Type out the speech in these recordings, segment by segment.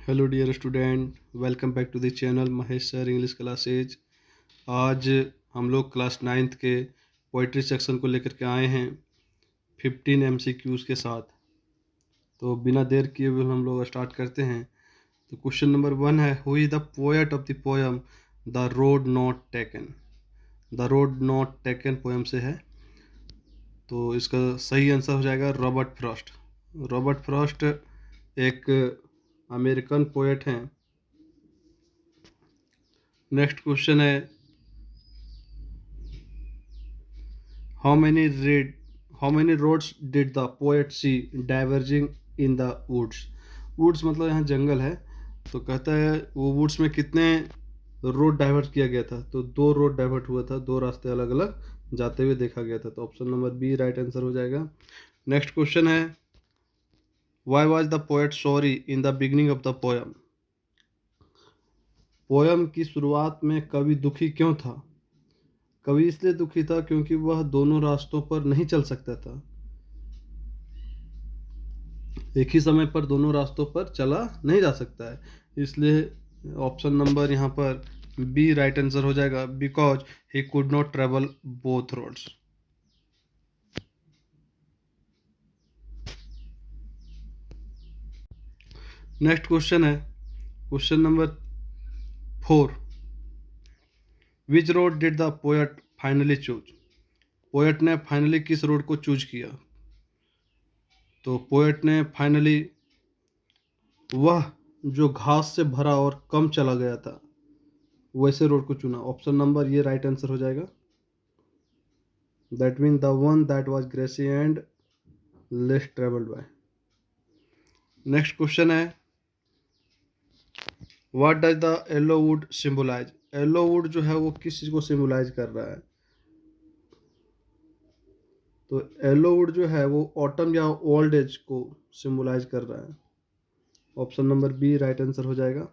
Hello dear student, welcome back to the channel Mahesh sir English classes. आज हम लोग class ninth के poetry section को लेकर के आए हैं 15 MCQs के साथ। तो बिना देर किए हुए हम लोग स्टार्ट करते हैं। तो क्वेश्चन नंबर 1 है, who is the poet of the poem the road not taken. The road not taken poem से है, तो इसका सही आंसर हो जाएगा रॉबर्ट फ्रॉस्ट। रॉबर्ट फ्रॉस्ट एक अमेरिकन पोएट हैं। नेक्स्ट क्वेश्चन है, How many roads did the poet see diverging in the woods? Woods मतलब यहाँ जंगल है, तो कहता है वो वुड्स में कितने रोड डाइवर्ट किया गया था। तो 2 रोड डाइवर्ट हुआ था, 2 रास्ते अलग अलग जाते हुए देखा गया था। तो option number B right answer हो जाएगा। नेक्स्ट क्वेश्चन है, Why was the poet sorry in the beginning of the poem? Poem की शुरुआत में कवि दुखी क्यों था? कवि इसलिए दुखी था क्योंकि वह दोनों रास्तों पर नहीं चल सकता था। एक ही समय पर दोनों रास्तों पर चला नहीं जा सकता है, इसलिए ऑप्शन नंबर यहाँ पर बी राइट आंसर हो जाएगा, because he could not travel both roads. Next question है question number 4, which road did the poet finally choose. Poet ने फाइनली किस रोड को चूज किया? तो पोएट ने फाइनली वह जो घास से भरा और कम चला गया था वैसे रोड को चुना। ऑप्शन नंबर ये राइट आंसर हो जाएगा, that mean the one that was grassy and less travelled by. Next question है, what does the yellow wood symbolise. Yellow wood जो है वो किस चीज को सिंबलाइज कर रहा है? तो येलो वुड जो है वो ऑटम या ओल्ड एज को सिंबलाइज कर रहा है। Option number B right answer हो जाएगा।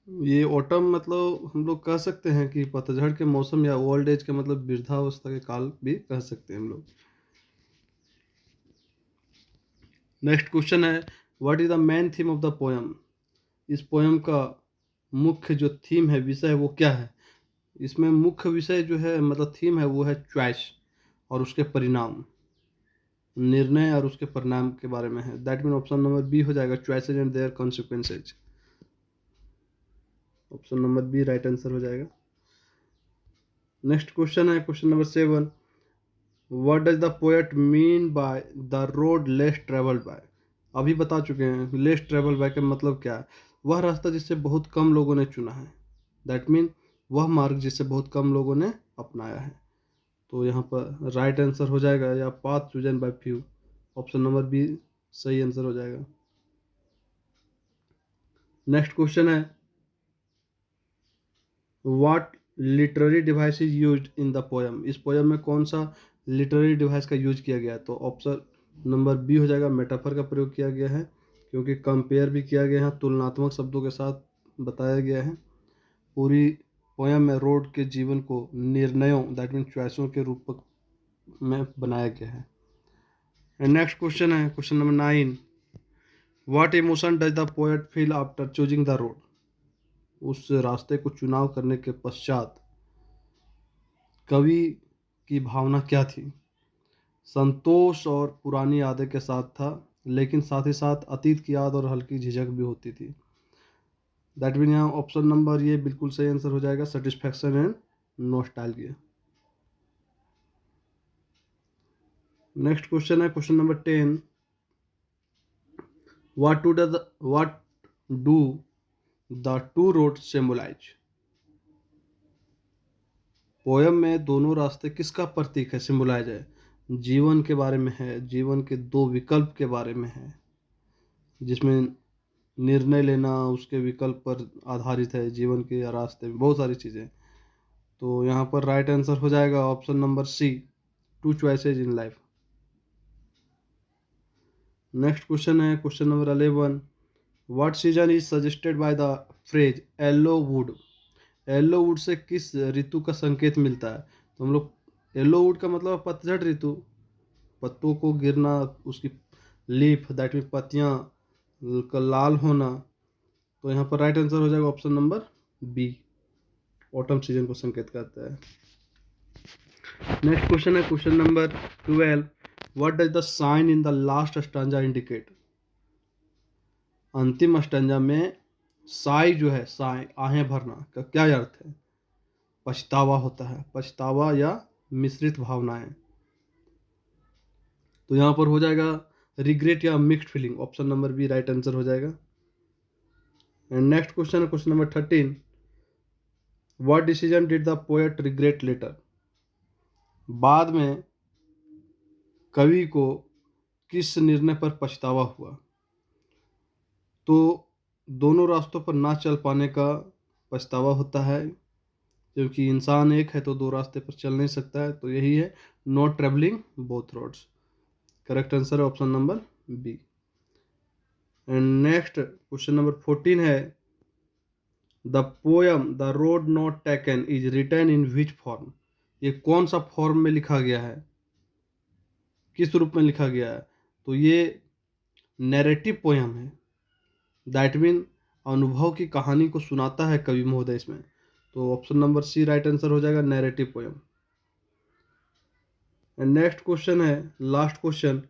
ये ऑटम मतलब हम लोग कह सकते हैं कि पतझड़ के मौसम, या ओल्ड एज के मतलब वृद्धावस्था के काल भी कह सकते हैं हम लोग। नेक्स्ट क्वेश्चन है, what is the main theme of the poem. इस पोएम का मुख्य जो थीम है, विषय है, वो क्या है? इसमें मुख्य विषय जो है मतलब थीम है वो है चॉइस और उसके परिणाम, निर्णय और उसके परिणाम के बारे में है। That mean option number B हो जाएगा, choices and their consequences. Option number B right answer हो जाएगा। नेक्स्ट क्वेश्चन है question number 7, what does the poet mean by the road less travelled by. अभी बता चुके हैं लेस ट्रेवल बाय का मतलब क्या है, वह रास्ता जिसे बहुत कम लोगों ने चुना है। दैट मीन वह मार्ग जिसे बहुत कम लोगों ने अपनाया है। तो यहाँ पर राइट आंसर हो जाएगा, या path chosen by few. Option number B सही आंसर हो जाएगा। नेक्स्ट क्वेश्चन है, what literary device is used in the poem. इस पोएम में कौन सा लिटरेरी डिवाइस का यूज किया गया है? तो ऑप्शन नंबर बी हो जाएगा, मेटाफर का प्रयोग किया गया है, क्योंकि कंपेयर भी किया गया है, तुलनात्मक शब्दों के साथ बताया गया है। पूरी पोएम में रोड के जीवन को निर्णयों दैट मीन चॉइसों के रूप में बनाया गया है। नेक्स्ट क्वेश्चन है question number 9, what emotion does the poet feel after choosing the road. उस रास्ते को चुनाव करने के पश्चात कवि की भावना क्या थी? संतोष और पुरानी यादें के साथ था, लेकिन साथ ही साथ अतीत की याद और हल्की झिझक भी होती थी। दैट मीन यहाँ ऑप्शन नंबर ये बिल्कुल सही आंसर हो जाएगा, satisfaction and nostalgia. Next question है question number 10, what do the two road symbolise. Poem में दोनों रास्ते किसका प्रतीक है, सिंबलाइज है? जीवन के बारे में है, जीवन के 2 विकल्प के बारे में है, जिसमें निर्णय लेना उसके विकल्प पर आधारित है, जीवन के या रास्ते में बहुत सारी चीज़ें। तो यहाँ पर राइट आंसर हो जाएगा option number C, 2 choices in life. Next question है question number 11, what season is suggested by the phrase yellow wood. Yellow wood से किस ऋतु का संकेत मिलता है? तो हम लोग येलो वुड का मतलब पतझड़ ऋतु, पत्तों को गिरना, उसकी लीफ दैट मीन पत्तियाँ का लाल होना। तो यहाँ पर राइट आंसर हो जाएगा option number B, autumn season को संकेत करता है। नेक्स्ट क्वेश्चन है question number 12, what does the sign in the last stanza indicate. अंतिम स्टैंजा में साई जो है, साई आहें भरना का क्या अर्थ है? पछतावा होता है, पछतावा या मिश्रित भावनाएं। तो यहाँ पर हो जाएगा रिग्रेट या mixed feeling, option number B right answer हो जाएगा। एंड नेक्स्ट क्वेश्चन है question number 13, what decision did the poet regret later. बाद में कवि को किस निर्णय पर पछतावा हुआ? तो दोनों रास्तों पर ना चल पाने का पछतावा होता है, क्योंकि इंसान एक है तो दो रास्ते पर चल नहीं सकता है, तो यही है not travelling both roads. Correct answer है option number B. And next question number 14 है, the poem the road not taken is written in which form. ये कौन सा फॉर्म में लिखा गया है, किस रूप में लिखा गया है? तो ये नैरेटिव पोयम है, दैट मीन अनुभव की कहानी को सुनाता है कवि महोदय इसमें। तो option number C right answer हो जाएगा, narrative poem. And next question है last question,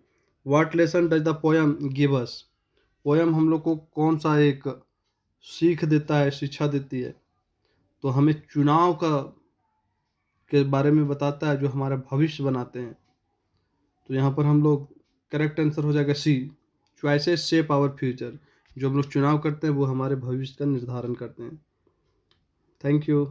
what lesson does the poem give us. Poem हम लोग को कौन सा एक सीख देता है, शिक्षा देती है? तो हमें चुनाव का के बारे में बताता है जो हमारा भविष्य बनाते हैं। तो यहाँ पर हम लोग करेक्ट आंसर हो जाएगा सी, चॉइसेस शेप आवर फ्यूचर। जो हम लोग चुनाव करते हैं वो हमारे भविष्य का निर्धारण करते हैं। Thank you.